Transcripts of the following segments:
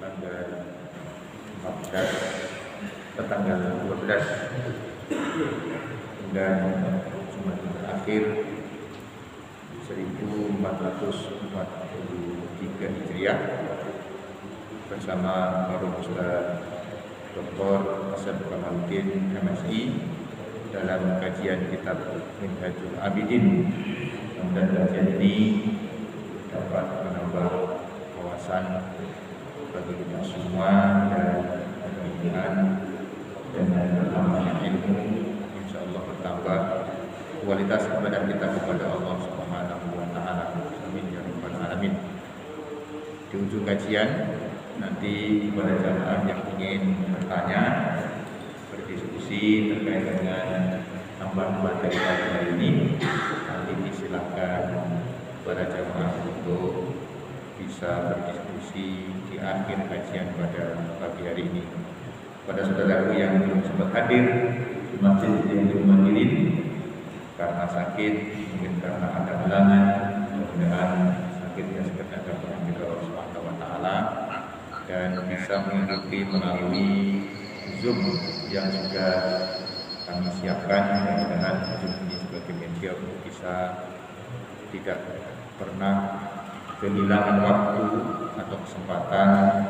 tanggal 14 ke tanggal 12 dan Jumat terakhir 1443 Hijriah bersama Bapak Ustaz Dr. Asad Kamaludin MSI dalam kajian kitab Minhajul Abidin. Dan kajian ini dapat menambah wawasan bagi kita semua dan keinginan dan menambah ilmu, insya Allah bertambah kualitas ibadah kita kepada Allah Subhanahu wa Ta'ala. Amin ya rabbal alamin. Di ujung kajian nanti kepada jamaah yang ingin bertanya, berdiskusi terkait dengan tambahan materi hari ini, nanti disilakan para jamaah untuk bisa berdiskusi di akhir kajian pada pagi hari ini. Pada saudaraku yang belum sempat hadir di masjid yang Muhajirin karena sakit, mungkin karena ada halangan, mudah-mudahan sakitnya segera dapat dijaga Allah Subhanahu wa Ta'ala dan bisa mengikuti melalui Zoom yang juga kami siapkan. Mudah-mudahan Zoom ini sebagai media untuk bisa tidak pernah kehilangan waktu atau kesempatan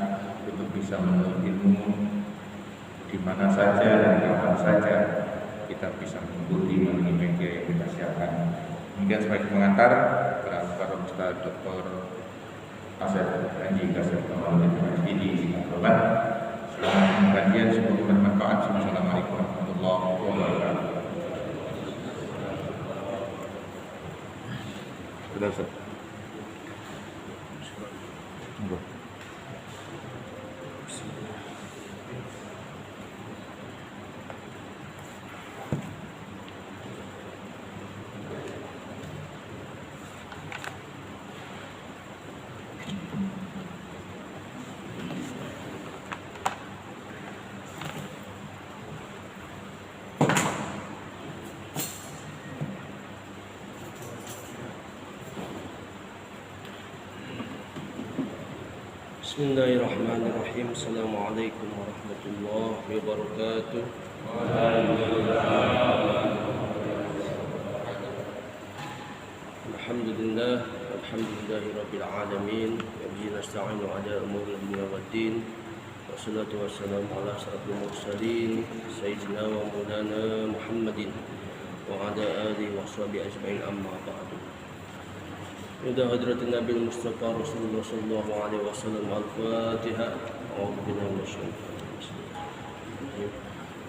untuk bisa menuntut ilmu di mana saja dan kapan saja kita bisa mengikuti melalui media yang kita siapkan. Demikian sebagai pengantar para Ustaz Dr. Asad Haji Kasir Kamaludin MSI di Singapura. Selamat kajian, semoga bermanfaat. Assalamualaikum warahmatullahi wabarakatuh. Sudah Ustaz. Bismillahirrahmanirrahim. Assalamualaikum warahmatullahi wabarakatuh. Alhamdulillah, alhamdulillahirabbil alamin. Wa bihi nasta'inu ala umuri dunya waddin. Wassalatu wassalamu ala asyrafil mursalin sayyidina wa maulana Muhammadin wa ala alihi washabihi ajma'in, amma ba'du. Ila hadratin Nabi Mustafa Rasulullah sallallahu alaihi wasallam. Al-Fatihah. A'udzu billahi minasyaitonir rajim.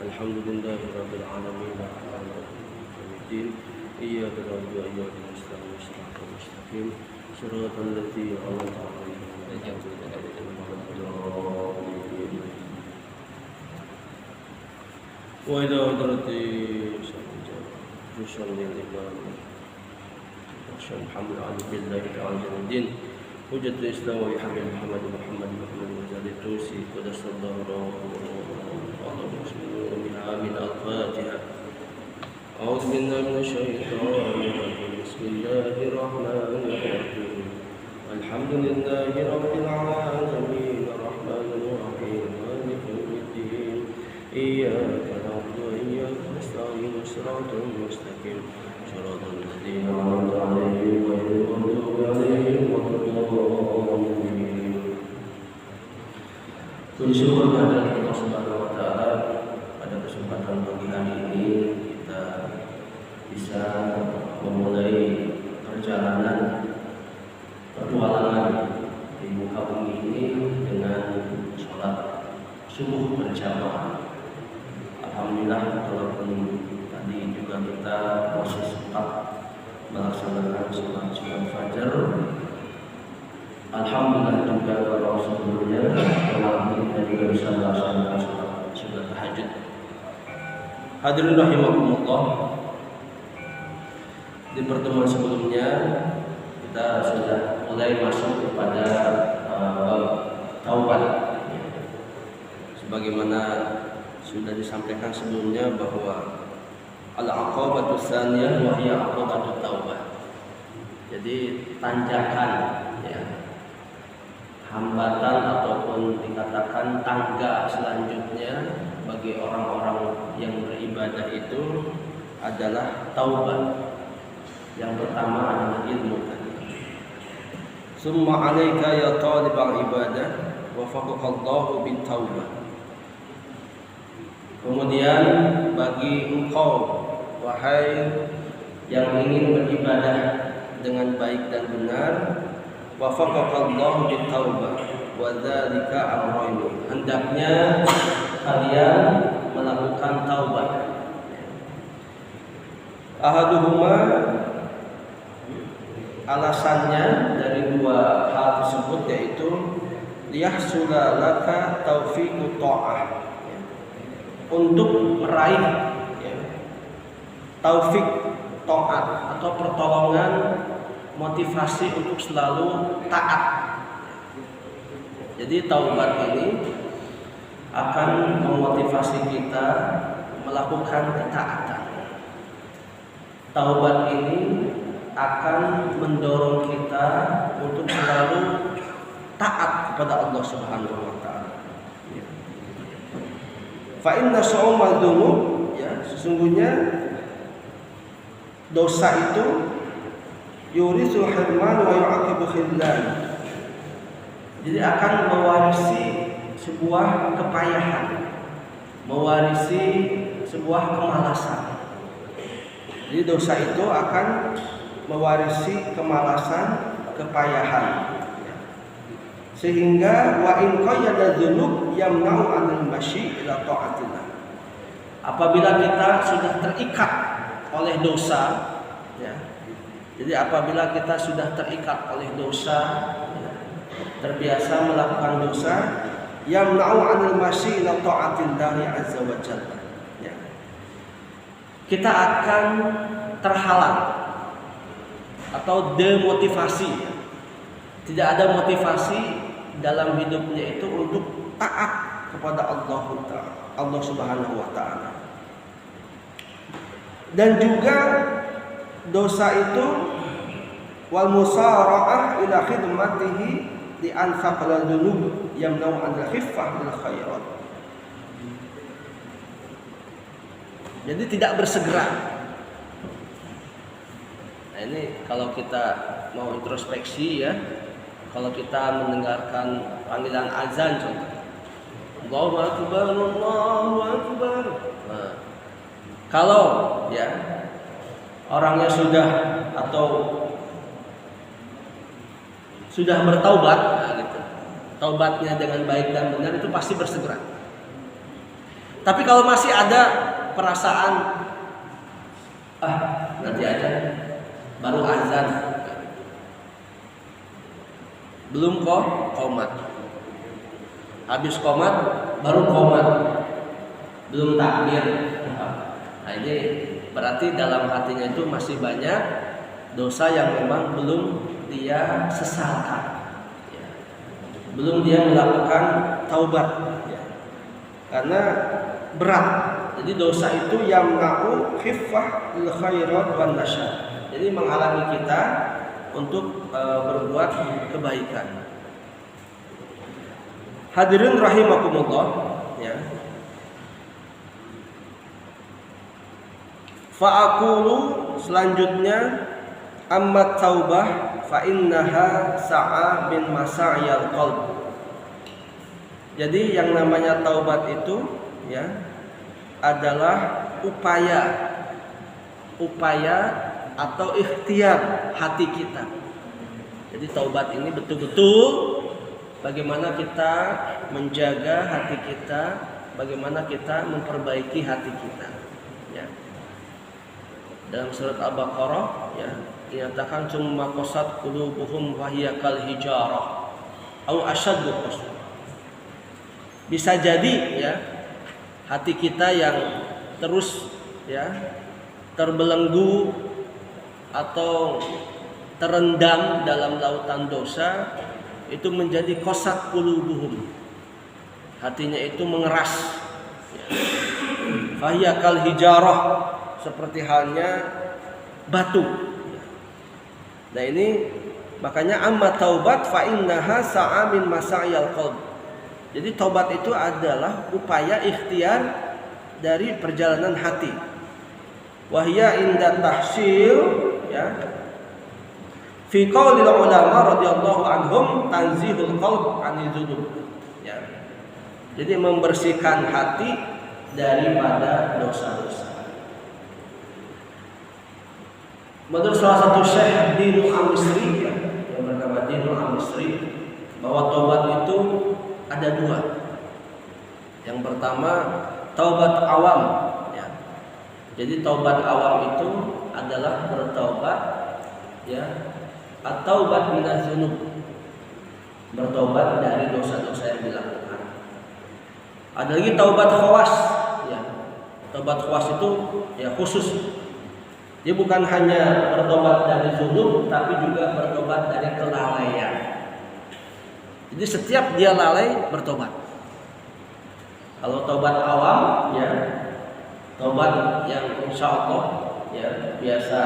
Alhamdulillahirabbil alamin. Ar-Rahmanir-Rahim. Iyyaka na'budu wa iyyaka nasta'in. Shiratal mustaqim. Shiratal ladzina an'amta 'alaihim ghairil maghdubi 'alaihim. Wa ila hadratin Rasulullah Muhammad al-Billahi al-Azim hujjat al-Islam wa Muhammad Muzali Tusi Qadasallahu amin. Al-Fatihah. A'udzu billahi minasyaitonir rajim. Bismillahirrahmanirrahim. Alhamdulillahi rabbil alamin. Arrahmanir rahim. Maliki yaumiddin. Iyyaka na'budu wa iyyaka nasta'in. Shiratal mustaqim. Shiratal ladzina an'amta 'alaihim ghairil maghdubi 'alaihim waladdallin. Puji syukur kepada Allah Subhanahu wa Ta'ala, pada kesempatan pagi hari ini kita bisa memulai perjalanan petualangan di muka bumi ini dengan sholat subuh berjamaah. Alhamdulillah, walaupun tadi juga kita masih sempat melaksanakan sholat fajar. Alhamdulillah juga kalau sebelumnya kita juga bisa melaksanakan sholat tahajud. Hadirin rahimakumullah, di pertemuan sebelumnya kita sudah mulai masuk kepada taubat. Sebagaimana sudah disampaikan sebelumnya bahwa al-aqabatu tsaniyah wa hiya aqabatu taubah. Jadi tanjakan, ya, hambatan ataupun ataupun dikatakan tangga selanjutnya bagi orang-orang yang beribadah itu adalah taubat. Yang pertama adalah ilmu tadi. Summa 'alaika ya talibal ibadah wafaqakallahu bit taubah. Kemudian bagi engkau wahai yang ingin beribadah dengan baik dan benar, wafaqakallahu bit taubah wa dzalika amrun. Hendaknya kalian melakukan taubat. Ahaduhuma, alasannya dari dua hal tersebut yaitu liyahsula laka taufiqut ta'ah, untuk meraih taufik taat atau pertolongan, motivasi untuk selalu taat. Jadi taubat ini akan memotivasi kita melakukan ketaatan. Taubat ini akan mendorong kita untuk selalu taat kepada Allah Subhanahu wa taala. Fa inna syu'umal dzunub, ya, sesungguhnya dosa itu yurisul hirman wa yu'aqibu khillan. Jadi akan mewarisi sebuah kepayahan, mewarisi sebuah kemalasan. Jadi dosa itu akan mewarisi kemalasan, kepayahan. Sehingga wa in qayyada dzunub yamna'u 'anil masyi ila ta'atillah. Apabila kita sudah terikat oleh dosa, ya. Jadi apabila kita sudah terikat oleh dosa, ya, terbiasa melakukan dosa, yamna'u 'anil masyi ila ta'atillah azza wa jalla. Ya. Kita akan terhalang atau demotivasi. Tidak ada motivasi dalam hidupnya itu untuk taat kepada Allah Subhanahu wa taala. Dan juga dosa itu wal musara'ah ila khidmatihi li anfaqal dzunub yamna'u 'anil khiffah bil khairat. Jadi tidak bersegera. Nah, ini kalau kita mau introspeksi, ya, kalau kita mendengarkan panggilan azan contoh, Allahu akbar, Allahu akbar. Nah, kalau ya orangnya sudah atau sudah bertaubat, nah gitu, taubatnya dengan baik dan benar, itu pasti bersegera. Tapi kalau masih ada perasaan nanti aja, baru azan, belum qomat, habis qomat baru qomat, belum takbir. Nah, ini berarti dalam hatinya itu masih banyak dosa yang memang belum dia sesalkan, ya. Belum dia melakukan taubat, ya. Karena berat. Jadi dosa itu yamna'u khiffah lil khairat wan nasyad. Jadi menghalangi kita untuk berbuat kebaikan. Hadirin rahimakumullah, ya. Fa'aqulu, selanjutnya, amma taubah fa innaha sa'a bin masa'iyal qalb. Jadi yang namanya taubat itu, ya, adalah upaya atau ikhtiar hati kita. Jadi taubat ini betul-betul bagaimana kita menjaga hati kita, bagaimana kita memperbaiki hati kita, ya. Dalam surat Al-Baqarah, ya, dinyatakan summa qasat qulubuhum wa hiya kal hijarah au asyaddu qaswa. Bisa jadi, ya, hati kita yang terus, ya, terbelenggu atau terendam dalam lautan dosa itu menjadi qasat qulubuhum. Hatinya itu mengeras, ya. Fahiya kal hijarah, seperti halnya batu. Nah, ini makanya amma taubat fa innaha sa'a min masa'il qalb. Jadi taubat itu adalah upaya ikhtiar dari perjalanan hati. Wahya inda tahsil, ya. Fi qaulil ulama radhiyallahu anhum tanzihul qalb 'anil dzunub. Ya. Jadi membersihkan hati daripada dosa-dosa. Menurut salah satu syekh Dinul Al-Misri, ya, yang bernama Dinul Al-Misri, bahwa taubat itu ada dua. Yang pertama taubat awam, ya. Jadi taubat awam itu adalah bertaubat, ya, at-taubat minaz dzunub, bertobat dari dosa-dosa yang dilakukan. Ada lagi taubat khawas, ya. Taubat khawas itu ya khusus. Dia bukan hanya bertobat dari dzunub, tapi juga bertobat dari kelalaian. Jadi setiap dia lalai bertobat. Kalau taubat awam, ya, taubat yang insya Allah, ya, biasa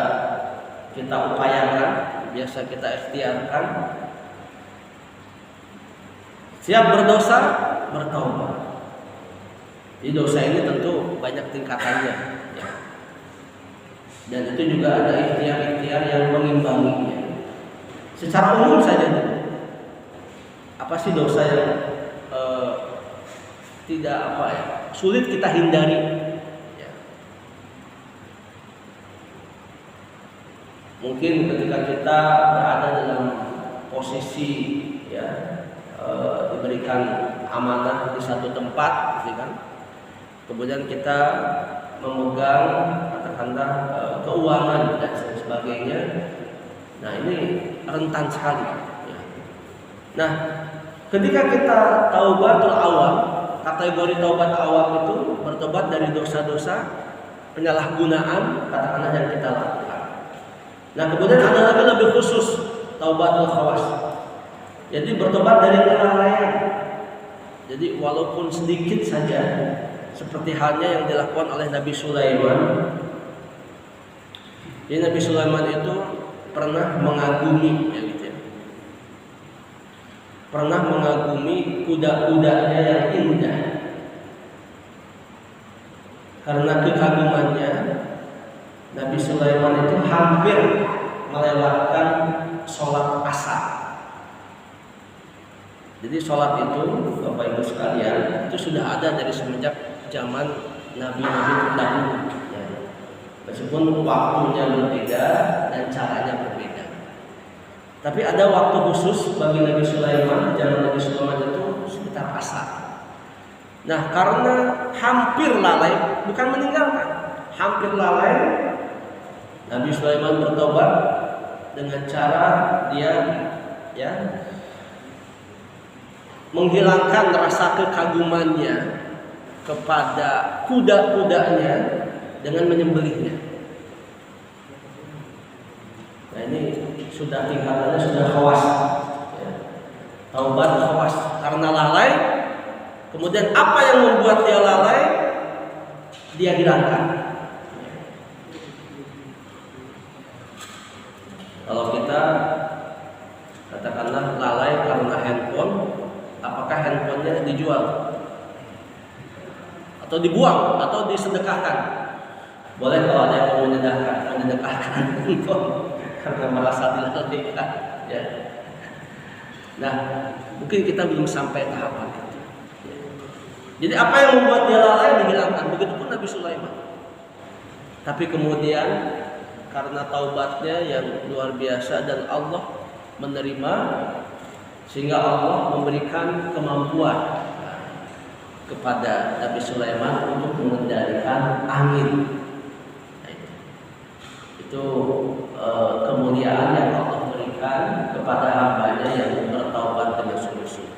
kita upayakan, biasa kita ikhtiarkan. Siap berdosa, bertaubat. Jadi dosa ini tentu banyak tingkatannya, ya. Dan itu juga ada ikhtiar-ikhtiar yang mengimbanginya. Secara umum saja, apa sih dosa yang tidak sulit kita hindari, ya. Mungkin ketika kita berada dalam posisi, ya, diberikan amanah di satu tempat, gitu kan, kemudian kita memegang katakanlah keuangan dan sebagainya. Nah, ini rentan sekali, ya. Nah, ketika kita taubatul awam, kategori taubat awam itu bertobat dari dosa-dosa penyalahgunaan katakanlah yang kita lakukan. Nah, kemudian ada lagi lebih khusus taubatul khawas. Jadi bertobat dari kelalaian. Jadi walaupun sedikit saja, seperti halnya yang dilakukan oleh Nabi Sulaiman. Jadi Nabi Sulaiman itu pernah mengagumi, ya, gitu ya. Pernah mengagumi kuda-kudanya yang indah. Karena kekagumannya, Nabi Sulaiman itu hampir melewatkan sholat asar. Jadi sholat itu, Bapak Ibu sekalian, itu sudah ada dari semenjak zaman Nabi-Nabi terdahulu, ya. Meskipun waktunya berbeda dan caranya berbeda. Tapi ada waktu khusus bagi Nabi Sulaiman. Zaman Nabi Sulaiman itu sekitar asar. Nah, karena hampir lalai, bukan meninggalkan, hampir lalai, Nabi Sulaiman bertobat dengan cara dia, ya, menghilangkan rasa kekagumannya kepada kuda-kudanya dengan menyembelihnya. Nah, ini sudah tingkatannya sudah khawas, ya. Taubat khawas karena lalai. Kemudian apa yang membuat dia lalai, dia hilangkan. Kalau kita katakanlah lalai karena handphone, apakah handphonenya dijual atau dibuang atau disedekahkan? Boleh kalau ada yang mau menyedekahkan handphone karena merasa dilalaikan, ya. Nah, mungkin kita belum sampai tahapan itu. Jadi apa yang membuat dia lalai dihilangkan. Begitupun Nabi Sulaiman. Tapi kemudian karena taubatnya yang luar biasa dan Allah menerima, sehingga Allah memberikan kemampuan kepada Nabi Sulaiman untuk mengendalikan angin. Nah, itu kemuliaan yang Allah berikan kepada hambanya yang bertaubat dengan sungguh-sungguh.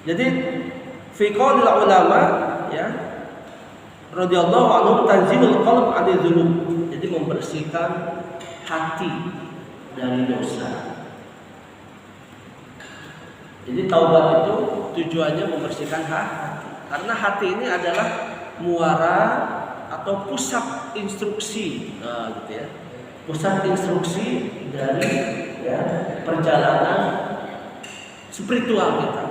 Jadi fi qaulil ulama, ya, radhiyallahu anhu tanzihul qalb 'anil dzunub. Jadi membersihkan hati dari dosa. Jadi taubat itu tujuannya membersihkan hati. Karena hati ini adalah muara atau pusat instruksi, gitu ya. Pusat instruksi dari, ya, perjalanan spiritual kita.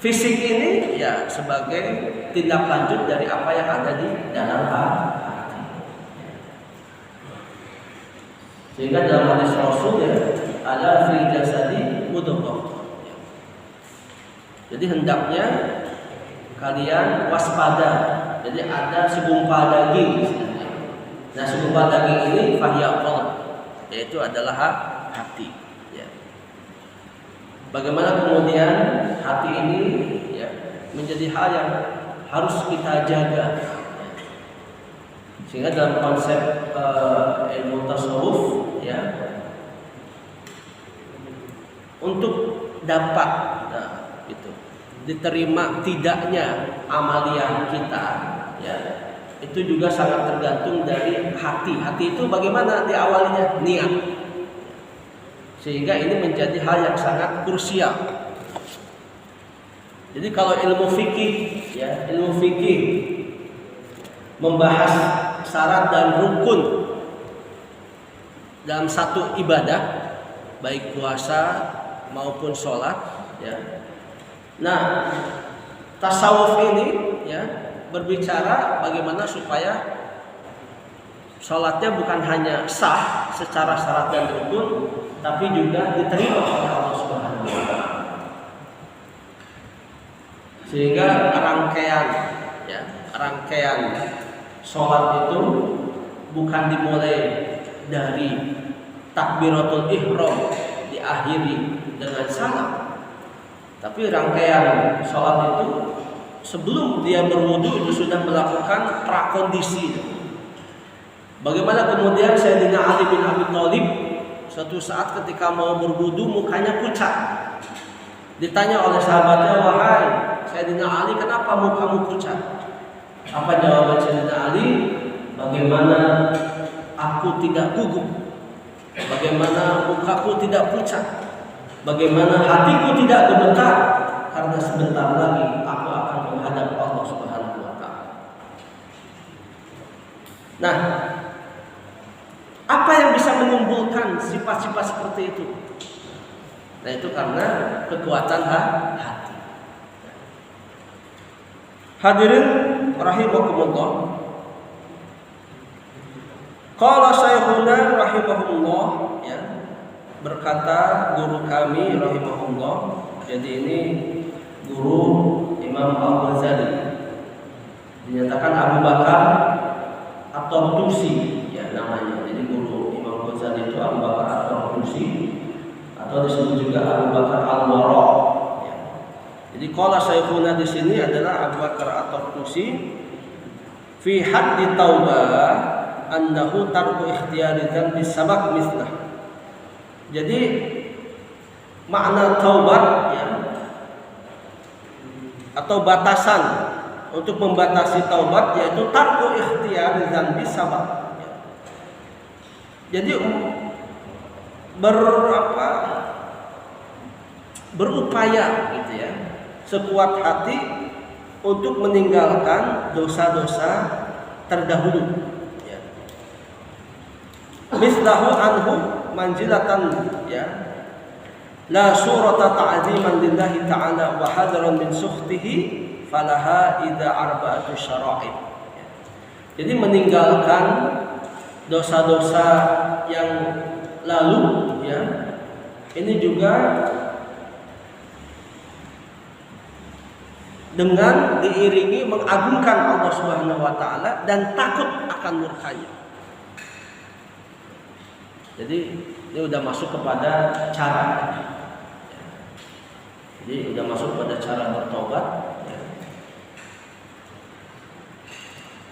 Fisik ini ya sebagai tindak lanjut dari apa yang ada di dalam hati. Sehingga dalam hadis Rasul ya, ada fil jasadi mudghah. Jadi hendaknya kalian waspada. Jadi ada segumpal daging. Nah, segumpal daging ini fahiya qalb, yaitu adalah hati. Ya. Bagaimana kemudian hati ini ya, menjadi hal yang harus kita jaga. Sehingga dalam konsep ilmu tasawuf ya, untuk dapat itu diterima tidaknya amalia kita ya, itu juga sangat tergantung dari hati. Hati itu bagaimana diawalinya? Niat. Sehingga ini menjadi hal yang sangat krusial. Jadi kalau ilmu fikih ya, ilmu fikih membahas syarat dan rukun dalam satu ibadah, baik puasa maupun sholat ya. Nah, tasawuf ini ya berbicara bagaimana supaya sholatnya bukan hanya sah secara syarat dan rukun, tapi juga diterima oleh Allah Subhanahu wa Ta'ala. Sehingga rangkaian sholat itu bukan dimulai dari takbiratul ihram diakhiri dengan salam, tapi rangkaian sholat itu sebelum dia berwudu itu sudah melakukan prakondisi. Bagaimana kemudian Sayyidina Ali bin Abi Thalib suatu saat ketika mau berwudu mukanya pucat. Ditanya oleh sahabatnya, "Wahai Sayyidina Ali, kenapa mukamu pucat?" Apa jawaban Sayyidina Ali? "Bagaimana aku tidak gugup? Bagaimana mukaku tidak pucat? Bagaimana hatiku tidak gemetar? Karena sebentar lagi aku akan menghadap Allah Subhanahu wa Ta'ala." Nah, apa yang bisa menimbulkan sifat-sifat seperti itu? Nah, itu karena kekuatan hati. Hadirin rahimakumullah. Qala Syekhuna rahimahullah ya, berkata guru kami rahimahullah. Jadi ini guru Imam Al-Ghazali, dinyatakan Abu Bakar At-Tartusi ya namanya. Jadi guru Imam Al-Ghazali itu Abu Bakar At-Tartusi, atau disebut juga Abu Bakar Al-Wara ya. Jadi qala Syekhuna di sini adalah Abu Bakar At-Tartusi fi haddi taubah annahu tarku ikhtiyari dzambi sabaq mislah. Jadi makna taubat ya, atau batasan untuk membatasi taubat yaitu tarku ikhtiyari dzambi sabaq. Jadi berupaya gitu ya, sekuat hati untuk meninggalkan dosa-dosa terdahulu. Mislahu anhu manzilatan ya, la surata ta'ziman lillahi ta'ala wa hadaran min sukhtihi falaha idza arba'atu syara'id. Jadi meninggalkan dosa-dosa yang lalu ya, ini juga dengan diiringi mengagungkan Allah Subhanahu wa Ta'ala dan takut akan murkanya. Jadi ini udah masuk kepada cara. Jadi udah masuk pada cara bertobat.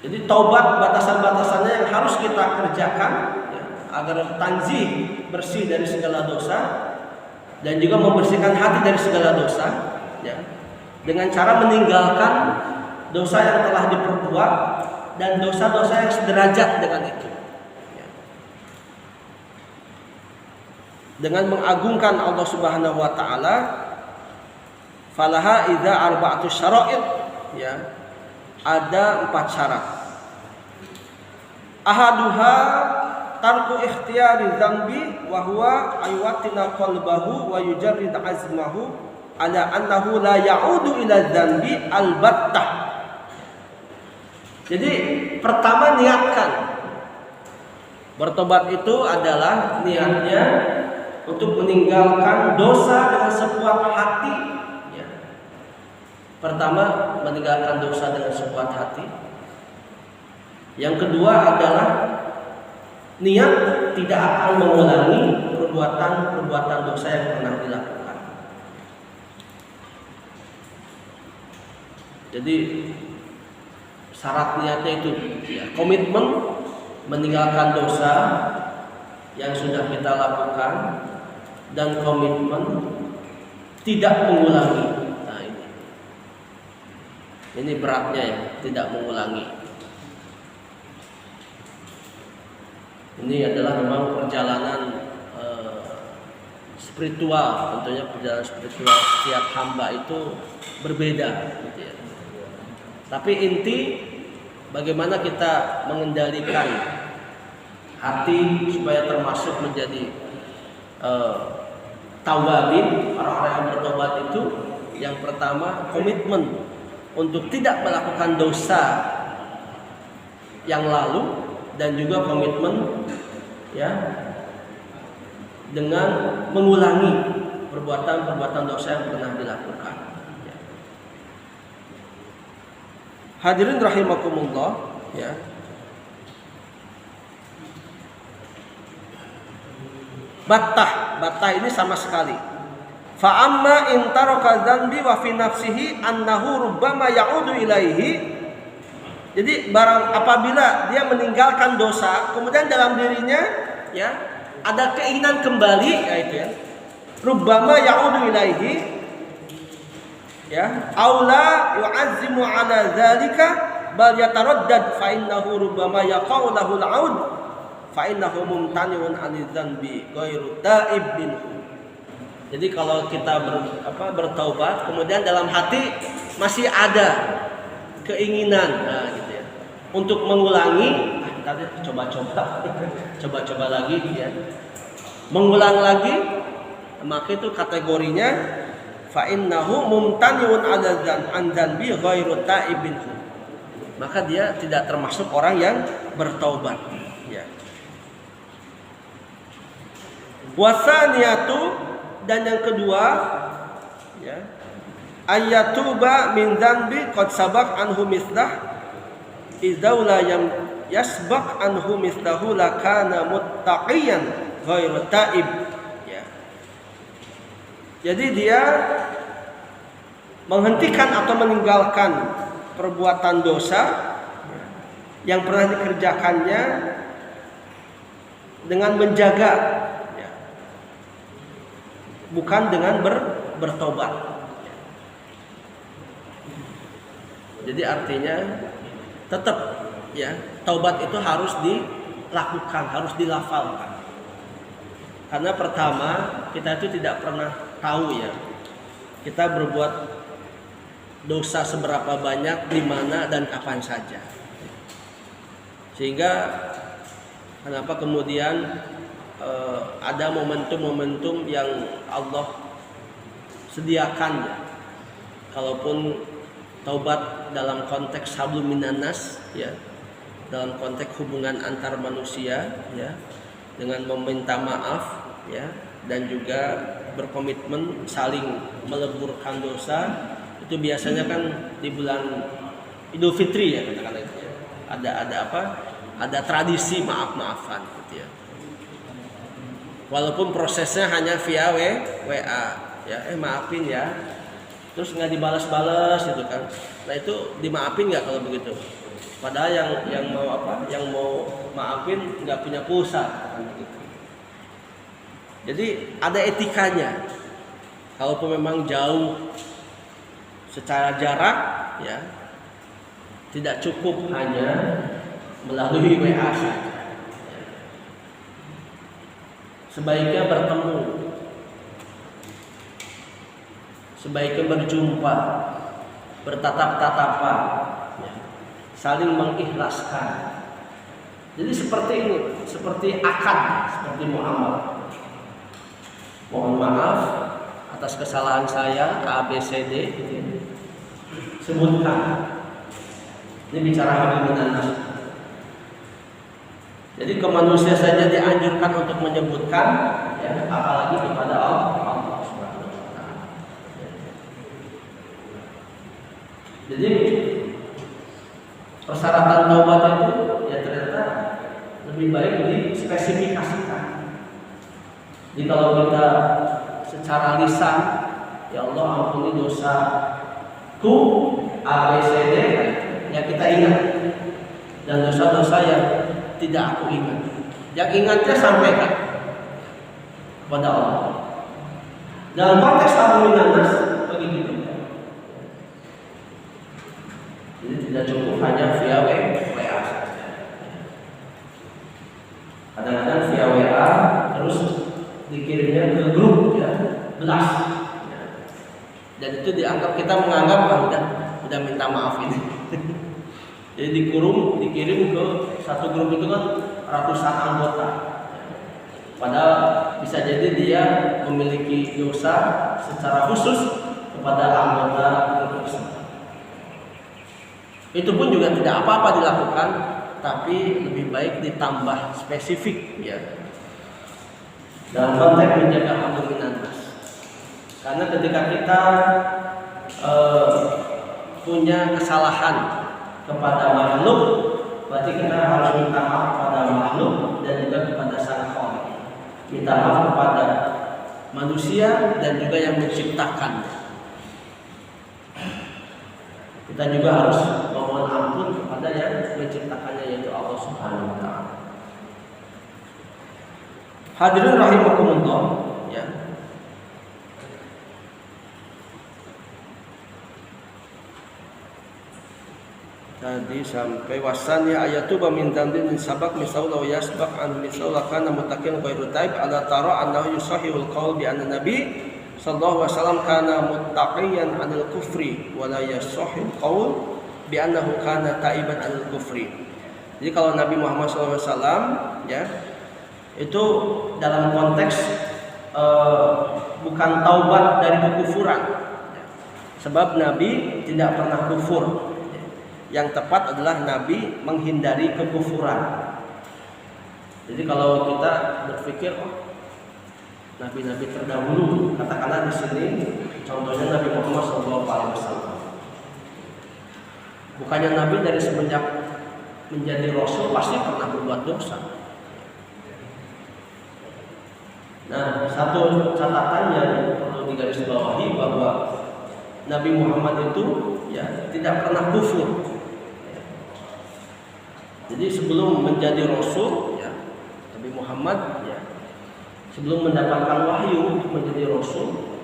Jadi taubat batasan-batasannya yang harus kita kerjakan ya, agar tanzih, bersih dari segala dosa, dan juga membersihkan hati dari segala dosa ya, dengan cara meninggalkan dosa yang telah diperbuat dan dosa-dosa yang sederajat dengan itu ya. Dengan mengagungkan Allah Subhanahu wa Ta'ala, falaha idza arba'atu syara'id ya, ada 4 syarat. Ahaduha tarku ikhtiyari dzambi wa huwa aywatina qalbahu wa yujarrid azmahu ala annahu la ya'udu ila dzambi albattah. Jadi pertama niatkan. Bertobat itu adalah niatnya untuk meninggalkan dosa dengan sekuat hati. Ya. Pertama meninggalkan dosa dengan sekuat hati. Yang kedua adalah niat tidak akan mengulangi perbuatan dosa yang pernah dilakukan. Jadi syarat niatnya itu ya, komitmen meninggalkan dosa yang sudah kita lakukan dan komitmen tidak mengulangi. Nah ini beratnya ya, tidak mengulangi. Ini adalah memang perjalanan spiritual, tentunya perjalanan spiritual setiap hamba itu berbeda. Gitu ya. Tapi inti bagaimana kita mengendalikan hati supaya termasuk menjadi tawabin, orang-orang yang bertobat itu yang pertama komitmen untuk tidak melakukan dosa yang lalu dan juga komitmen ya dengan mengulangi perbuatan dosa yang pernah dilakukan. Hadirin rahimakumullah ya. Battah ini sama sekali. Fa amma in taraka dzambi wa fi nafsihi annahu rubbama ya'udu ilaihi. Jadi barang apabila dia meninggalkan dosa, kemudian dalam dirinya ya ada keinginan kembali, yaitu ya. Rubbama ya'udu ilaihi ya, aula yu'azzimu ala dzalika bal yataraddad fa innahu rubbama yaqau lahu al-'aud fa innahu mumtani'un 'anil dzanbi ghairu ta'ib minhu. Jadi kalau kita bertaubat kemudian dalam hati masih ada keinginan gitu ya untuk mengulangi, tadi coba lagi ya. Mengulang lagi, maka itu kategorinya fa innahu mumtani'un 'ala dzanbi ghairu ta'ibin. Maka dia tidak termasuk orang yang bertaubat ya. Wasaniyatu, dan yang kedua ya, ayatuba min dzanbi qad sabaq anhu mislah idzaula yam yasbaq anhu mislahu lakana muttaqiyan ghairu ta'ib ya. Jadi dia menghentikan atau meninggalkan perbuatan dosa yang pernah dikerjakannya dengan menjaga ya, bukan dengan bertobat. Jadi artinya tetap ya, taubat itu harus dilakukan, harus dilafalkan. Karena pertama kita itu tidak pernah tahu ya, kita berbuat dosa seberapa banyak, di mana dan kapan saja. Sehingga kenapa kemudian ada momentum-momentum yang Allah sediakan ya. Kalaupun taubat dalam konteks hablum minan nas ya, dalam konteks hubungan antar manusia ya, dengan meminta maaf ya, dan juga berkomitmen saling meleburkan dosa, itu biasanya kan di bulan Idul Fitri ya, katakanlah itu ya. Ada tradisi maaf-maafan gitu ya. Walaupun prosesnya hanya via WA ya, maafin ya, terus nggak dibalas-balas gitu kan. Nah itu dimaafin nggak kalau begitu? Padahal yang mau maafin nggak punya pulsa kan gitu. Jadi ada etikanya. Kalaupun memang jauh secara jarak ya, tidak cukup hanya melalui WA saja. Sebaiknya bertemu, sebaiknya berjumpa, bertatap-tatapan, ya, saling mengikhlaskan. Jadi seperti ini, seperti akad, seperti muamalah. Mohon maaf atas kesalahan saya ABCD gitu ya. Sebutkan. Ini bicara hadirun nas. Jadi ke manusia saja dianjurkan untuk menyebutkan, ya, apalagi kepada Allah Subhanahu wa taala. Jadi persyaratan taubat itu ya ternyata lebih baik dispesifikasikan. Jadi kalau kita secara lisan, ya Allah ampuni dosaku ABCD, ya kita ingat, dan dosa-dosa yang tidak aku ingat, yang ingatnya sampaikan kepada Allah. Dalam konteks hadirun nas begitu juga. Jadi tidak cukup hanya via WA saja. Kadang-kadang via WA terus dikirimnya ke grup, ya, belas, ya. Dan itu dianggap, kita menganggap udah minta maaf ini. Jadi dikirim ke satu grup itu kan ratusan anggota. Padahal bisa jadi dia memiliki dosa secara khusus kepada anggota grup tersebut. Itu pun juga tidak apa-apa dilakukan, tapi lebih baik ditambah spesifik, ya, dalam konteks menjaga hadirun nas. Karena ketika kita punya kesalahan kepada makhluk, berarti kita harus minta maaf kepada makhluk dan juga kepada Sang Khaliq. Minta maaf kepada manusia dan juga yang menciptakannya. Kita juga harus memohon ampun kepada yang menciptakannya, yaitu Allah Subhanahu wa taala. Hadirin rahimakumullah, ya. Tadi sampai wasannya ayatu min dzambin sabaq misal law yasbaq an misal kana muttaqin ghairu taib ala tara annahu yusahihul qaul bi anna nabi sallallahu alaihi wasallam kana muttaqiyan anil kufri wa la yasahhul qaul bi annahu kana taiban anil kufri. Jadi kalau Nabi Muhammad sallallahu alaihi wasallam, ya, itu dalam konteks bukan taubat dari kekufuran. Sebab Nabi tidak pernah kufur. Yang tepat adalah Nabi menghindari kekufuran. Jadi kalau kita berpikir, nabi-nabi terdahulu, katakanlah di sini contohnya Nabi Muhammad SAW. Bukannya Nabi dari semenjak menjadi Rasul pasti pernah berbuat dosa. Nah, satu catatan yang perlu digarisbawahi bahwa Nabi Muhammad itu, ya, tidak pernah kufur. Jadi sebelum menjadi Rasul, ya, Nabi Muhammad, ya, sebelum mendapatkan wahyu untuk menjadi Rasul,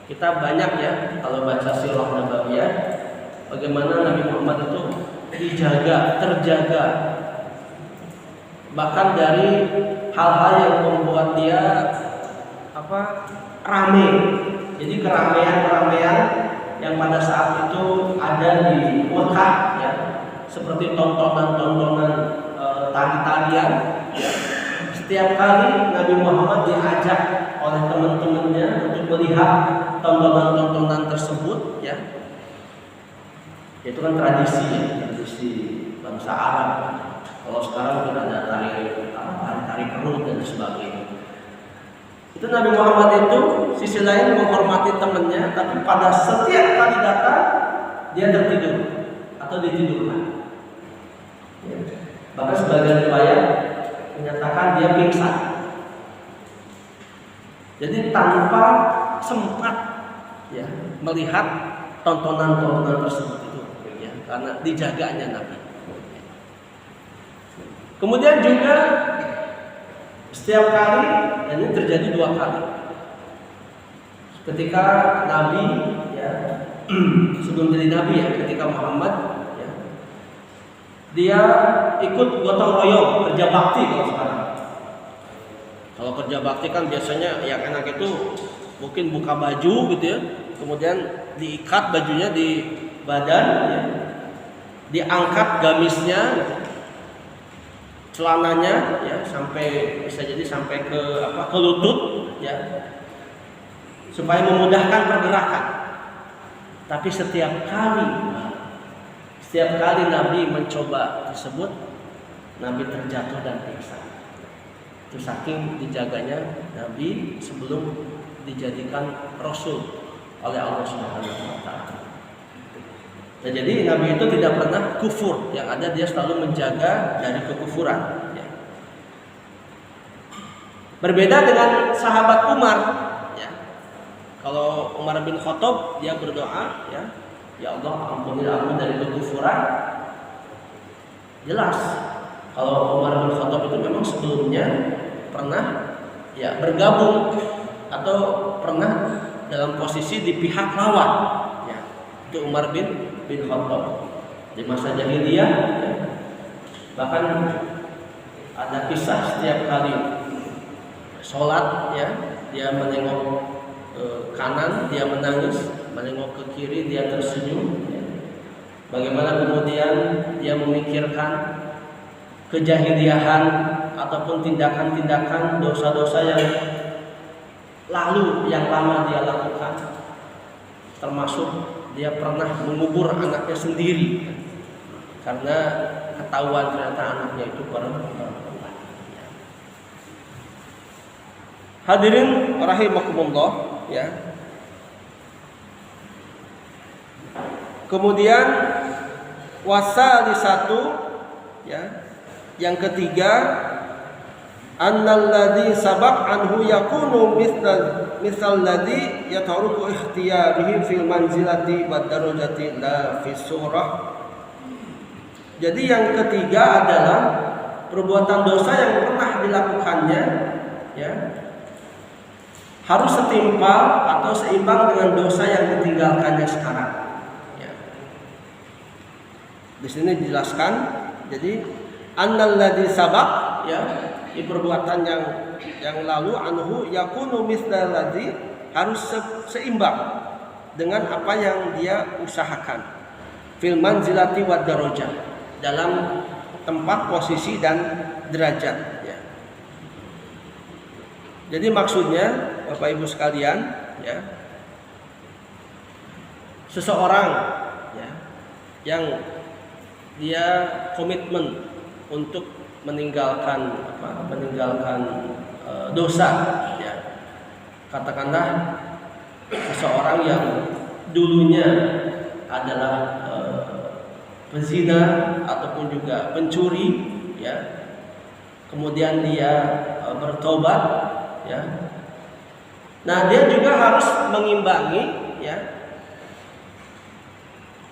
kita banyak, ya, kalau baca sirah nabawiyah, bagaimana Nabi Muhammad itu terjaga, bahkan dari hal-hal yang membuat dia rame. Jadi keramaian yang pada saat itu ada di Mekah, ya, seperti tontonan tari-tarian, ya. Setiap kali Nabi Muhammad diajak oleh teman-temannya untuk melihat tontonan-tontonan tersebut, ya. Itu kan tradisi bangsa Arab. Kalau sekarang sudah ada tari kerut dan sebagainya. Itu Nabi Muhammad itu sisi lain menghormati temannya, tapi pada setiap kali datang dia tertidur atau ditidurkan. Ya. Bahkan sebagian riwayat menyatakan dia pingsan. Jadi tanpa sempat, ya, melihat tontonan-tontonan tersebut itu, ya, karena dijaganya Nabi. Kemudian juga setiap kali, dan ini terjadi 2 kali. Ketika Nabi, ya, sebelum jadi Nabi, ya, ketika Muhammad, ya, dia ikut gotong royong kerja bakti. Kalau kerja bakti kan biasanya yang enak itu mungkin buka baju gitu, ya, kemudian diikat bajunya di badan, ya, diangkat gamisnya, gitu. celananya ya sampai bisa jadi sampai ke ke lutut ya, supaya memudahkan pergerakan. Tapi setiap kali Nabi mencoba tersebut, Nabi terjatuh dan pingsan. Itu saking dijaganya Nabi sebelum dijadikan Rasul oleh Allah Subhanahu wa Ta'ala. Nah, jadi Nabi itu tidak pernah kufur, yang ada dia selalu menjaga dari kekufuran. Ya. Berbeda dengan sahabat Umar. Ya. Kalau Umar bin Khattab dia berdoa, ya Allah ampunilah aku dari kekufuran. Jelas. Kalau Umar bin Khattab itu memang sebelumnya pernah ya bergabung atau pernah dalam posisi di pihak lawan. Ya. Itu Umar bin Khattab di masa jahiliyah ya. Bahkan ada kisah setiap kali sholat ya, dia menengok kanan dia menangis, menengok ke kiri dia tersenyum ya. Bagaimana kemudian dia memikirkan kejahiliahan ataupun tindakan-tindakan dosa-dosa yang lalu yang lama dia lakukan, termasuk dia pernah mengubur anaknya sendiri karena ketahuan ternyata anaknya itu perempuan. Hadirin rahimakumullah ya. Kemudian wasalisatu ya, yang ketiga annalladzi sabaq anhu yakunu misal ladzi yataruku ikhtiyarihi fil manzilati wad darajati la fi surah. Jadi yang ketiga adalah perbuatan dosa yang pernah dilakukannya ya, harus setimpal atau seimbang dengan dosa yang ditinggalkannya sekarang ya. Di sini dijelaskan, jadi annalladzi sabaq ya, di perbuatan yang lalu anhu yakunu mislalladzi, harus seimbang dengan apa yang dia usahakan fil manzilati wad darajah, dalam tempat, posisi dan derajat ya. Jadi maksudnya Bapak Ibu sekalian ya, seseorang ya yang dia komitmen untuk meninggalkan dosa ya. Katakanlah seseorang yang dulunya adalah pezina ataupun juga pencuri ya, kemudian dia bertobat ya. Nah, dia juga harus mengimbangi ya,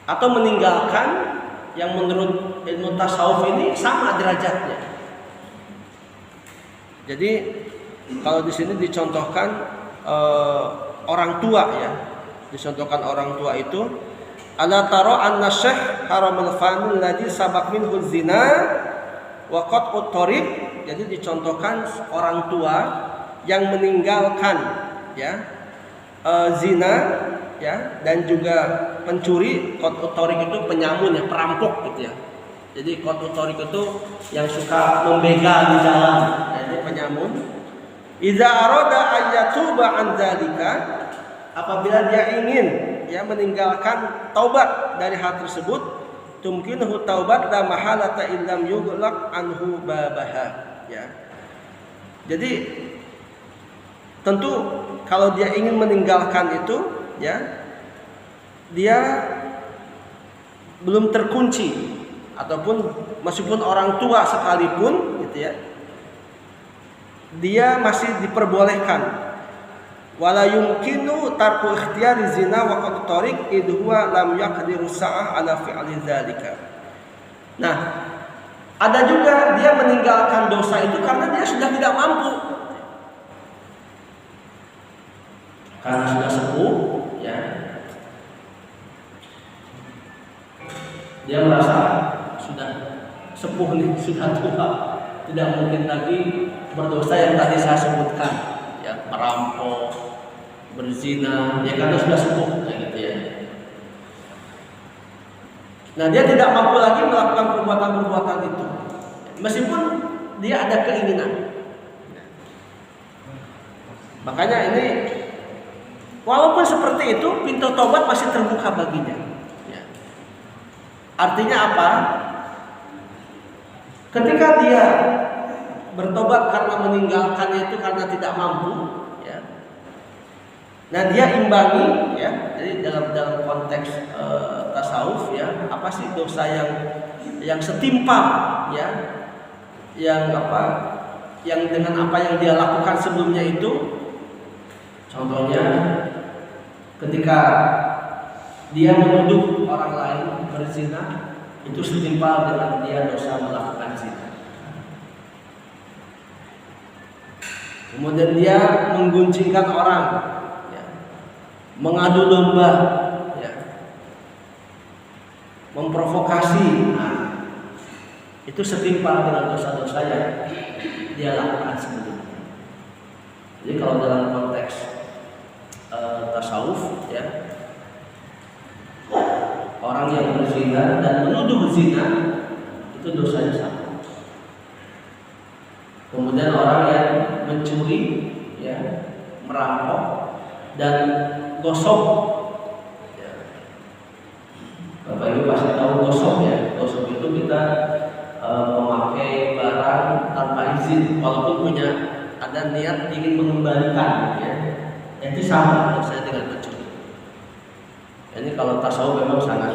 atau meninggalkan yang menurut ilmu tasawuf ini sama derajatnya. Jadi kalau di sini dicontohkan orang tua ya, dicontohkan orang tua itu ala taro anna syekh haramul fanil ladzi sabaq minhu zina wa qat'ut thariq. Jadi dicontohkan orang tua yang meninggalkan ya zina ya, dan juga pencuri. Qat'ut thariq itu penyamun ya, perampok gitu ya. Jadi qat'ut thariq itu yang suka membegal di jalan, itu penyamun. Idza arada ayyatuba an dzalika, apabila dia ingin ya meninggalkan taubat dari hal tersebut, tumkinuhu taubat la mahalata illam yughlaq anhu babaha ya. Jadi tentu kalau dia ingin meninggalkan itu ya, dia belum terkunci, ataupun meskipun orang tua sekalipun gitu ya, dia masih diperbolehkan. Wala yumkinu tarku ikhtiyari zina wa qat'ut thariq id huwa lam yaqdiru sa'ah ala fi'li dzalika. Nah, ada juga dia meninggalkan dosa itu karena dia sudah tidak mampu. Karena sudah sepuh ya. Dia merasa sudah sepuh nih, sudah tua, tidak mungkin lagi berdosa yang tadi saya sebutkan ya, merampok, berzina ya, karena sudah sepuh ya, gitu ya. Nah, dia tidak mampu lagi melakukan perbuatan-perbuatan itu, meskipun dia ada keinginan. Makanya ini walaupun seperti itu, pintu tobat masih terbuka baginya. Ya. Artinya apa? Ketika dia bertobat karena meninggalkannya itu karena tidak mampu, ya. Nah dia imbangi, ya. Jadi dalam konteks tasawuf, ya, apa sih dosa yang setimpal, ya, yang dengan apa yang dia lakukan sebelumnya itu. Contohnya ketika dia menuduh orang lain berzina, itu setimpal dengan dia dosa melakukan zina. Kemudian dia mengguncingkan orang, ya, mengadu domba, ya, memprovokasi, nah, itu setimpal dengan dosa-dosa yang dia lakukan sebelumnya. Jadi kalau dalam konteks tasawuf, ya, orang yang berzina dan menuduh zina itu dosanya sama. Kemudian orang yang mencuri, ya, merampok dan gosok, ya. Bapak Ibu pasti tahu gosok, ya. Gosok itu kita memakai barang tanpa izin walaupun punya ada niat ingin mengembalikan, ya. Itu sama menurut saya dengan pencuri. Ini kalau tasawuf memang sangat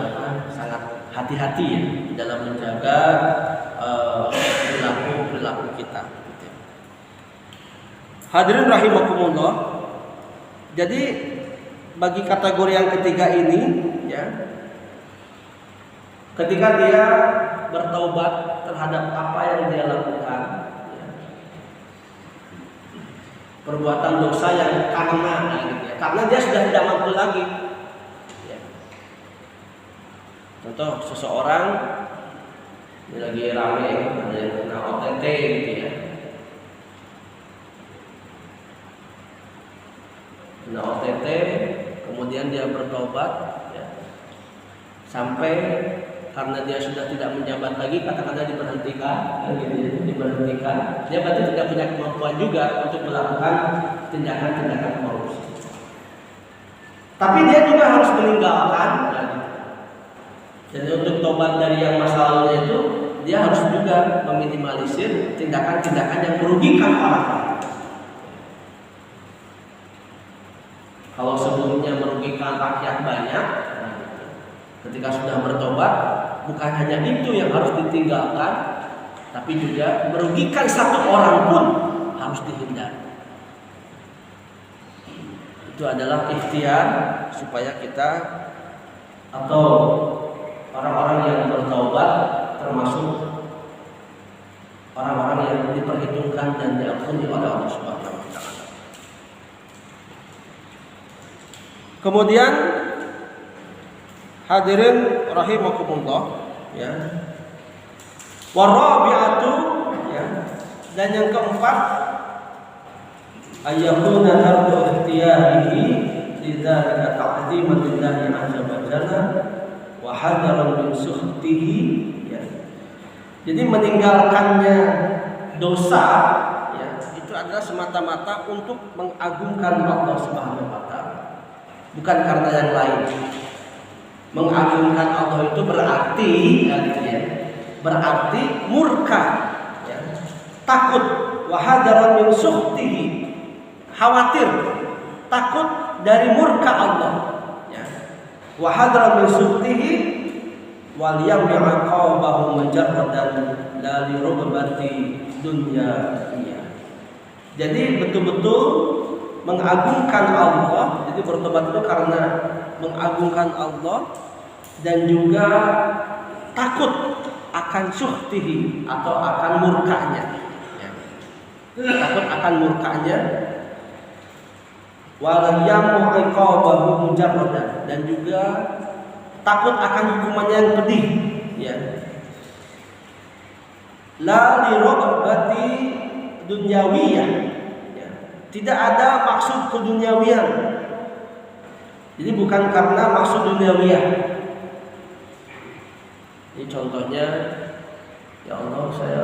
hati-hati, ya, dalam menjaga perilaku kita. Hadirin rahimakumullah. Jadi bagi kategori yang ketiga ini, ya, ketika dia bertaubat terhadap apa yang dia lakukan, perbuatan dosa yang karena dia sudah tidak mampu lagi, ya. Contoh seseorang ini lagi ramai, ada yang kena OTT, gitu, ya, kena OTT, kemudian dia bertobat, ya, sampai karena dia sudah tidak menjabat lagi, katakanlah diberhentikan, diberhentikan, dia berarti tidak punya kemampuan juga untuk melakukan tindakan-tindakan korupsi. Tapi dia juga harus meninggalkan. Jadi untuk tobat dari yang masa lalunya itu, dia harus juga meminimalisir tindakan-tindakan yang merugikan orang lain. Kalau sebelumnya merugikan rakyat banyak, ketika sudah bertobat, bukan hanya itu yang harus ditinggalkan, tapi juga merugikan satu orang pun harus dihindari. Itu adalah ikhtiar supaya kita atau orang-orang yang bertaubat termasuk orang-orang yang diperhitungkan dan diampuni oleh Allah Subhanahu wa taala. Kemudian hadirin rahimakumullah, ya. Warabi'atu, ya. Dan yang keempat, ayyakuna tarku ikhtiyarihi lidzalika ta'ziman lillahi 'azza wa jalla wa hadaran min sukhtihi, ya. Jadi meninggalkannya dosa, ya, itu adalah semata-mata untuk mengagungkan Allah Subhanahu wa taala, bukan karena yang lain. Mengagungkan Allah itu berarti, ya, berarti murka, ya, takut, wahadaran min sukhtihi, khawatir, takut dari murka Allah, ya. Wahadaran min sukhtihi wal yam'aqabahu mujarradan la li rubbati dunya. Jadi betul-betul mengagungkan Allah. Jadi bertobat itu karena mengagungkan Allah dan juga takut akan sukhtihi atau akan murkanya, ya. Takut akan murkanya, wal yam'aqabahu mujarradan, dan juga takut akan hukumannya yang pedih, ya. La li raghbati dunyawiyah, ya. Tidak ada maksud keduniawian. Jadi bukan karena maksud duniawiyah. Ini contohnya, ya Allah, saya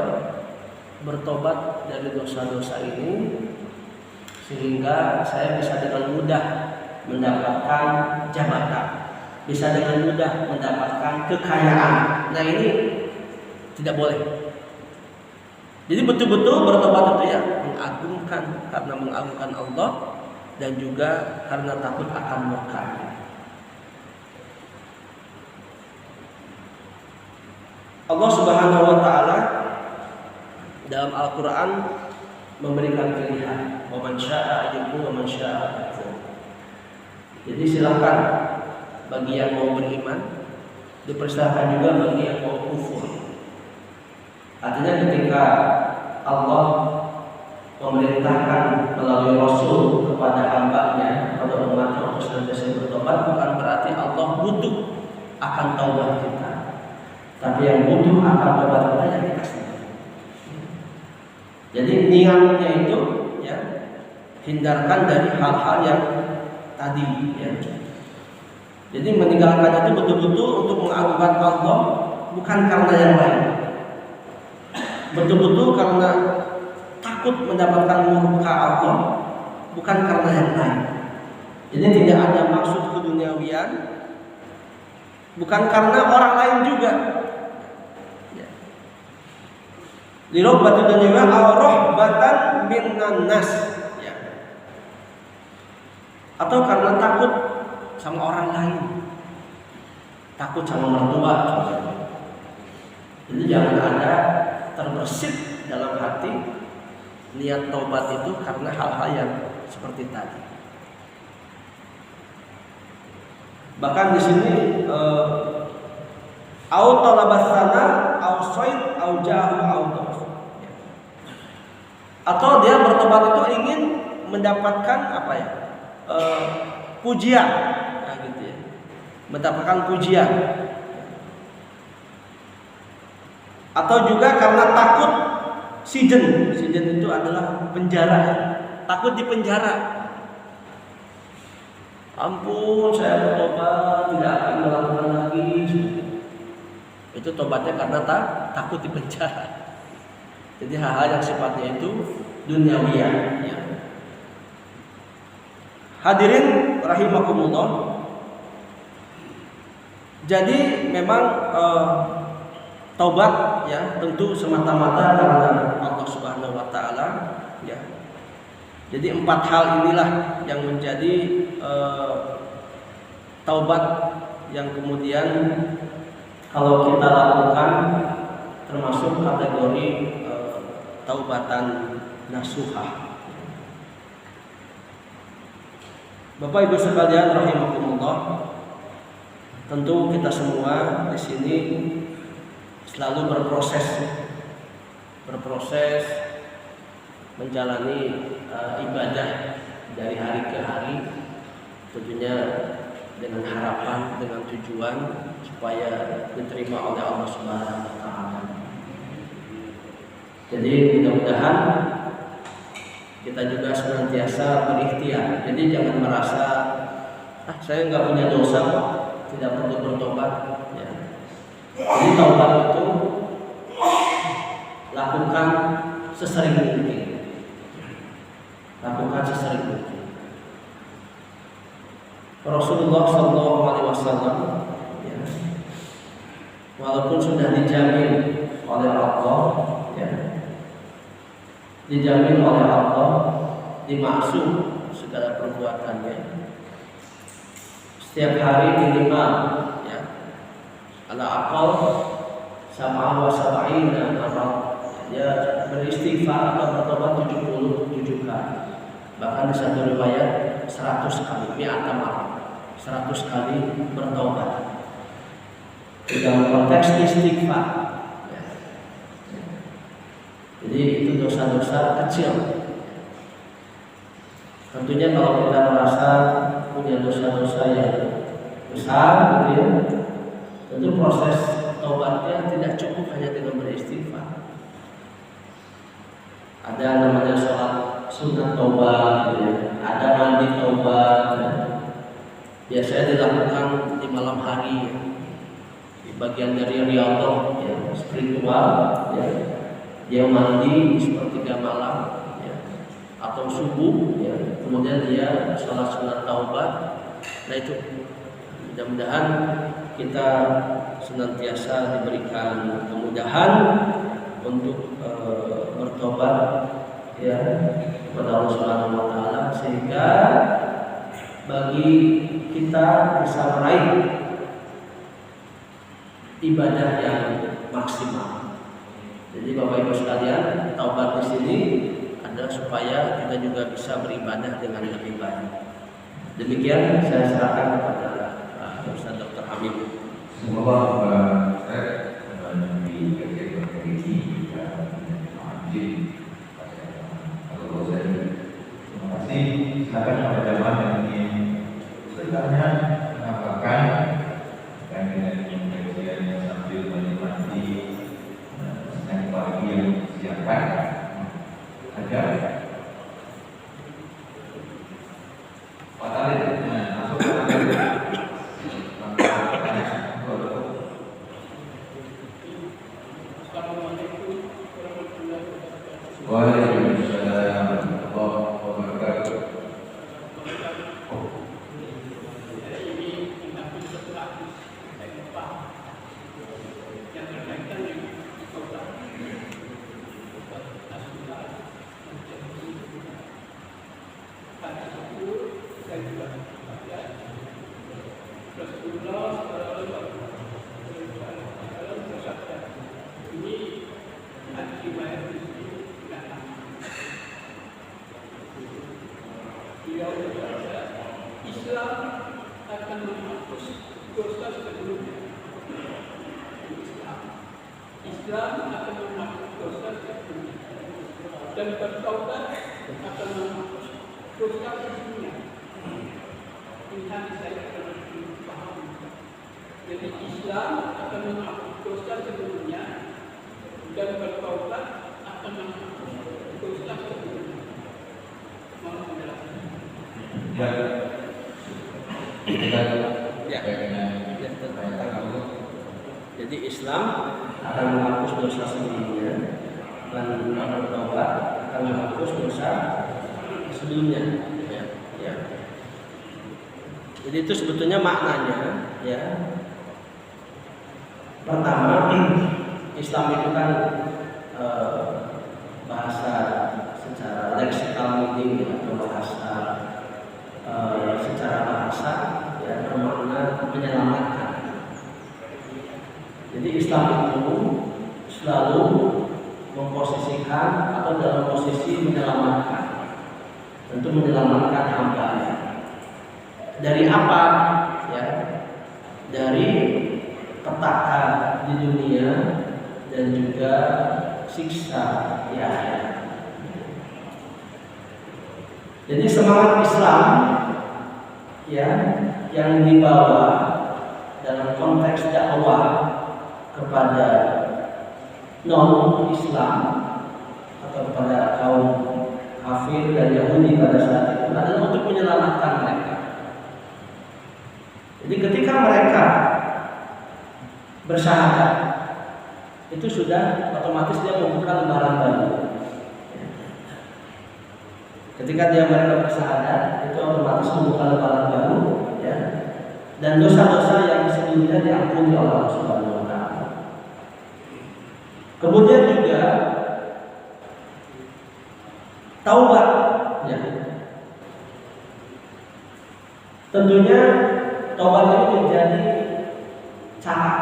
bertobat dari dosa-dosa ini sehingga saya bisa dengan mudah mendapatkan jabatan, bisa dengan mudah mendapatkan kekayaan. Nah, ini tidak boleh. Jadi betul-betul bertobat itu ya mengagungkan, karena mengagungkan Allah dan juga karena takut akan murka. Allah Subhanahu wa taala dalam Al-Qur'an memberikan pilihan, "Wa man syaa'a yu'min wa man syaa'a yakfur." Jadi silakan bagi yang mau beriman, dipersilakan juga bagi yang mau kufur. Artinya ketika Allah memerintahkan melalui Rasul kepada hamba-Nya, kepada umat-Nya untuk senantiasa bertobat, bukan berarti Allah butuh akan taubat kita, tapi yang butuh akan taubat kita yang kita sendiri. Jadi niatnya itu ya hindarkan dari hal-hal yang tadi ya. Jadi meninggalkan itu betul-betul untuk mengagungkan Allah, bukan karena yang lain. Betul-betul karena takut mendapatkan murka Allah, bukan karena yang lain. Jadi tidak ada maksud keduniawian, bukan karena orang lain juga. Lirobatu dunia ar-rahbatan minan nas, ya. Atau karena takut sama orang lain, takut sama mertua. Jadi jangan ada terbersit dalam hati niat taubat itu karena hal-hal yang seperti tadi. Bahkan di sini au talabasana au said au jahu au dos. Atau dia bertobat itu ingin mendapatkan apa ya? Pujian, nah, gitu ya. Mendapatkan pujian. Atau juga karena takut sijen itu adalah penjara, takut di penjara. Ampun, saya bertobat tidak akan melakukan lagi. Itu tobatnya karena takut di penjara. Jadi hal-hal yang sifatnya itu duniawiyah. Ya. Hadirin rahimakumullah. Jadi memang taubat ya tentu semata-mata karena Allah Subhanahu wa taala ya. Jadi 4 hal inilah yang menjadi taubat yang kemudian kalau kita lakukan termasuk kategori taubatan nasuhah. Bapak Ibu sekalian rahimakumullah, tentu kita semua di sini selalu berproses menjalani ibadah dari hari ke hari, tentunya dengan harapan, dengan tujuan supaya diterima oleh Allah Subhanahu wa taala. Jadi mudah-mudahan kita juga senantiasa berikhtiar. Jadi jangan merasa saya nggak punya dosa kok, tidak perlu bertobat. Ya. Jadi taubat itu lakukan sesering mungkin. Lakukan sesering mungkin. Rasulullah SAW ya, walaupun sudah dijamin oleh Allah, ya, dijamin oleh Allah, dimaksum segala perbuatannya, setiap hari minimal ya ala aqal sama wa sab'ina marrah, ya beristighfar atau bertobat 77 kali, bahkan di satu riwayat 100 kali, 100 kali bertobat dalam konteks istighfar ya. Jadi itu dosa-dosa kecil. Tentunya kalau kita merasa punya dosa-dosa yang besar gitu ya, tentu proses taubatnya tidak cukup hanya dengan beristighfar. Ada namanya sholat sunat taubat gitu ya, ada mandi taubat ya. Biasanya dilakukan di malam hari ya, di bagian dari riyadhah ya, spiritual ya. dia mandi di sepertiga malam, ya, atau subuh, ya, kemudian dia sholat sunat taubat. Nah itu mudah-mudahan kita senantiasa diberikan kemudahan untuk bertobat, ya, kepada Allah Subhanahu wa taala, sehingga bagi kita bisa meraih ibadah yang maksimal. Jadi Bapak Ibu sekalian, taubat di sini ada supaya kita juga bisa beribadah dengan lebih baik. Demikian saya serahkan kepada Ustaz Dr. Habib. Semoga Ustaz di kajian ini dan terima kasih. Silakan kepada jamaah yang ingin bertanya, menambahkan dengan kajian sambil menikmati siang pagi yang disiapkan. Ada Pak Talib, masuk ke Waalaikumsalam warahmatullahi wabarakatuh. Islam akan menghapus dosa sebelumnya. Islam akan menghapus dosa sebelumnya, dan bertaubat akan menghapus dosa sebelumnya. Ini hadis saya akan paham. Jadi Islam akan menghapus dosa sebelumnya, dan bertaubat akan menghapus dosa sebelumnya. Mohon penjelasan. Jadi Islam akan menghapus dosa sebelumnya, dan bertaubat akan menghapus dosa sebelumnya. Ya. Jadi itu sebetulnya maknanya, ya. Pertama, Islam itu kan bahasa secara leksikal meaning, atau bahasa secara bahasa, ya, bermakna menyelamatkan. Jadi Islam itu selalu memposisikan atau dalam posisi menyelamatkan, tentu menyelamatkan hambanya. Dari apa? Ya, dari petaka di dunia dan juga siksa di akhirat. Jadi semangat Islam, ya, yang dibawa dalam konteks dakwah kepada non-Islam atau kepada kaum kafir dan Yahudi pada saat itu adalah untuk menyelamatkan mereka. Jadi ketika mereka bersyahadat, itu sudah otomatis dia membuka lembaran baru. Ketika mereka bersyahadat, itu otomatis membuka lembaran baru, ya, dan dosa-dosa yang sebelumnya diampuni oleh Allah Subhanahu wa taala. Kemudian juga taubat, ya. Tentunya taubat itu menjadi cara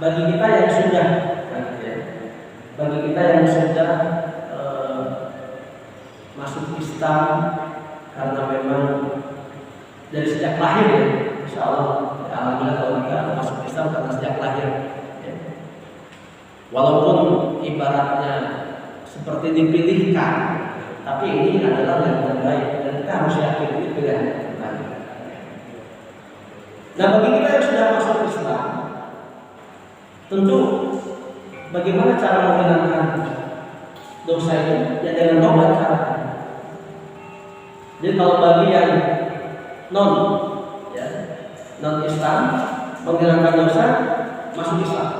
bagi kita yang sudah, ya, bagi kita yang sudah masuk Islam, karena memang dari sejak lahir, ya, insya Allah, alhamdulillah kalau kita masuk Islam karena sejak lahir, ya. Walaupun ibaratnya seperti dipilihkan, tapi ini adalah yang terbaik dan kita harus yakin itu pilihan yang terbaik. Nah, bagi kita yang sudah masuk Islam, tentu bagaimana cara menghilangkan dosa itu? Ya dengan taubat cara. Jadi kalau bagi yang non Islam, menghilangkan dosa masuk Islam.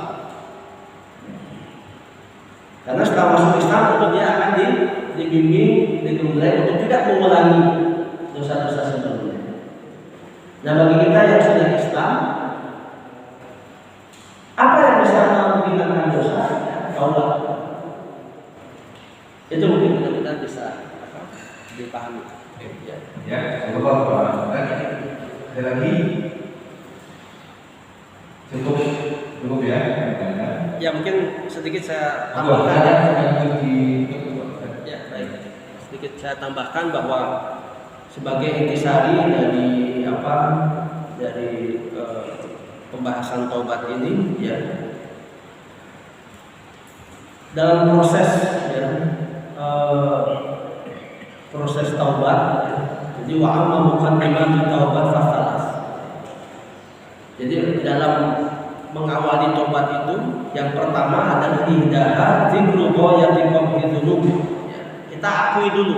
Karena setelah masuk Islam tentu dia akan dibimbing, digembleng untuk tidak mengulangi dosa-dosa sebelumnya. Nah, bagi kita yang sudah Islam, apa yang bisa menghilangkan dosa? Taubat. Itu mungkin kita bisa dipahami. Ya, semoga Pak. Ada lagi? Cukup ya. Ya, mungkin sedikit saya Tambahkan tambahkan. Ya, baik. Sedikit saya tambahkan bahwa sebagai intisari dari pembahasan taubat ini, ya, dalam proses taubat, ya, jadi wa'amma muqaddimatu taubat fasalas. Jadi dalam mengawali taubat itu, yang pertama adalah ihdaha dzikru ghayati qabhi dzunub. Kita akui dulu,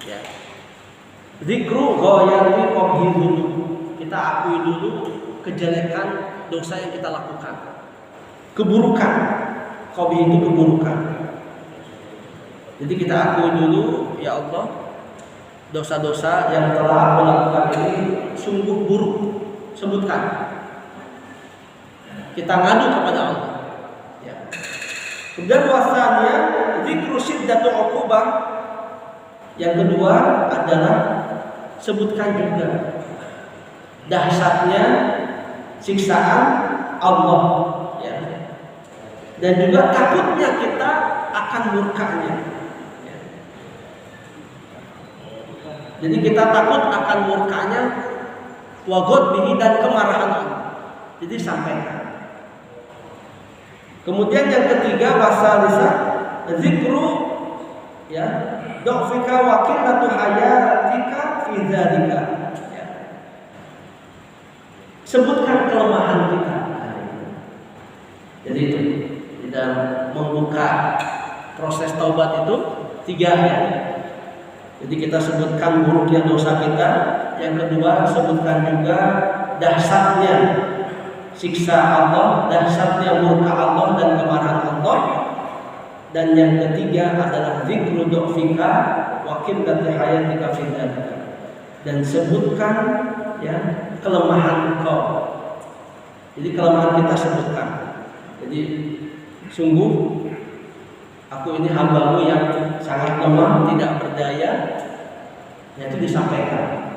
ya, dzikru ghayati qabhi dzunub. Kita akui dulu kejelekan dosa yang kita lakukan, keburukan. Qabhi itu keburukan. Jadi kita akui dulu, ya Allah, dosa-dosa yang telah aku lakukan ini sungguh buruk. Sebutkan. Kita ngadu kepada Allah. Ya. Kemudian wasannya dzikru syiddatu uqubah. Yang kedua adalah sebutkan juga dahsyatnya siksaan Allah, ya. Dan juga takutnya kita akan murkanya. Ya. Jadi kita takut akan murkanya, wa ghadbihi, dan kemarahan Allah. Jadi sampaikan. Kemudian yang ketiga wasalisa zikru, ya, dhafika wa qillatu hayatika fi dzalika. Ya. Sebutkan kelemahan kita. Jadi itu di dalam membuka proses taubat itu tiga, ya. Jadi kita sebutkan buruknya dosa kita. Yang kedua sebutkan juga dahsyatnya siksa Allah, dahsyatnya murka Allah dan kemarahan Allah. Dan yang ketiga adalah dzikru dhafika wa qillati hayatika fi dzalika. Dan sebutkan, ya, kelemahan engkau. Jadi kelemahan kita sebutkan. Jadi sungguh aku ini hamba-Mu yang sangat lemah, tidak berdaya. Itu disampaikan.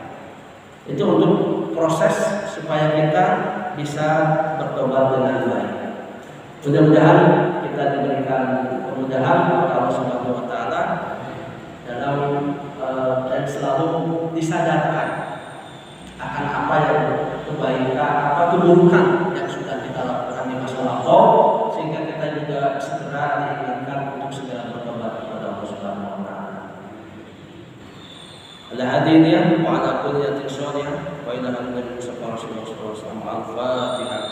Itu untuk proses supaya kita bisa bertobat dengan baik. Mudah-mudahan kita diberikan kemudahan oleh Allah Subhanahu wa taala dalam dan selalu disadarkan akan apa yang kebaikan, apa keburukan yang sudah kita lakukan di masa lalu, sehingga kita juga segera diingatkan untuk segera bertobat kepada Allah Subhanahu wa taala. Al-hadiniyah wa ala kulliyatin sholihah wa ila al-nabi Mustafa Rasulullah sallallahu alaihi wasallam. Al-Fatihah.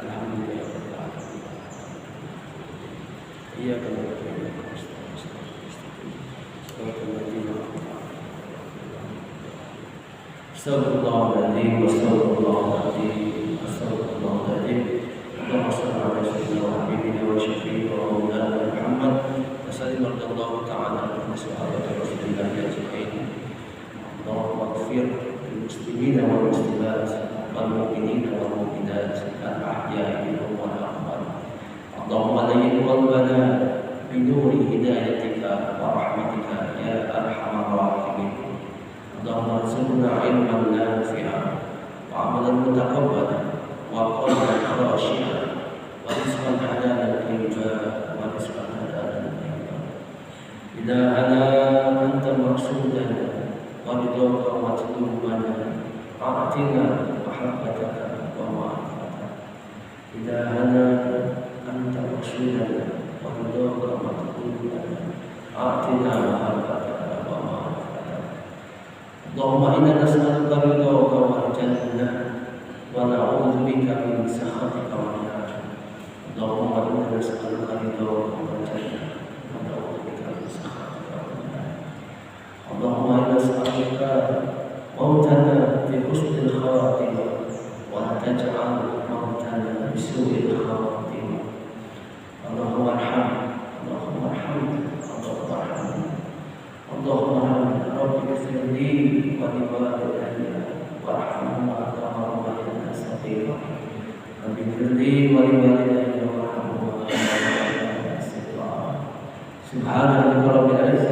Alhamdulillah. Iya kan. Astagfirullahaladzim, astagfirullahaladzim, astagfirullahaladzim. Allahumma shalli ala sayyidina wa habibina wa syafi'ina wa maulana Muhammad. Sallallahu alaihi ta'ala ala sahabati Rasulillah ajma'in. Allahumma ighfir lil muslimina wal muslimat wal mu'minina wal mu'minat al-ahya'i minhum wal amwat. Allahumma layyin qalbana bi nuri hidayatika wa rahmatika ya arhamar rahimin. Allahumma arzuqna ilman nafi'an wa amalan mutaqabbalan wa qalban khashi'an wa rizqan halalan tayyiban wa rizqan halalan tayyiban. Ilahana anta maqsudana wa ridhaka matlubana a'tina mahabbataka wa ma'rifataka. Ilahana anta maqsudana wa ridhaka matlubana a'tina mahabbataka wa ma'rifataka. Allahumma inna nas'aluka ridhaka wal jannah wa na'udzu bika min sakhatika wan nar. Allahumma inna nas'aluka ridhaka wal jannah wa na'udzu bika min sakhatika wan nar. Allahumma inna nas'aluka mautana fi husnil khatimah wa la taj'al mautana بسوء الخاتمة. اللهم ارحمنا، اللهم ارحمنا، اللهم ارحمنا، اللهم ارحمنا. رب اغفر لي ولوالدي وارحمهما كما ربيانا صغيرا. رب اغفر لي ولوالدي وارحمهما كما ربيانا صغيرا. سبحان ربك رب العزة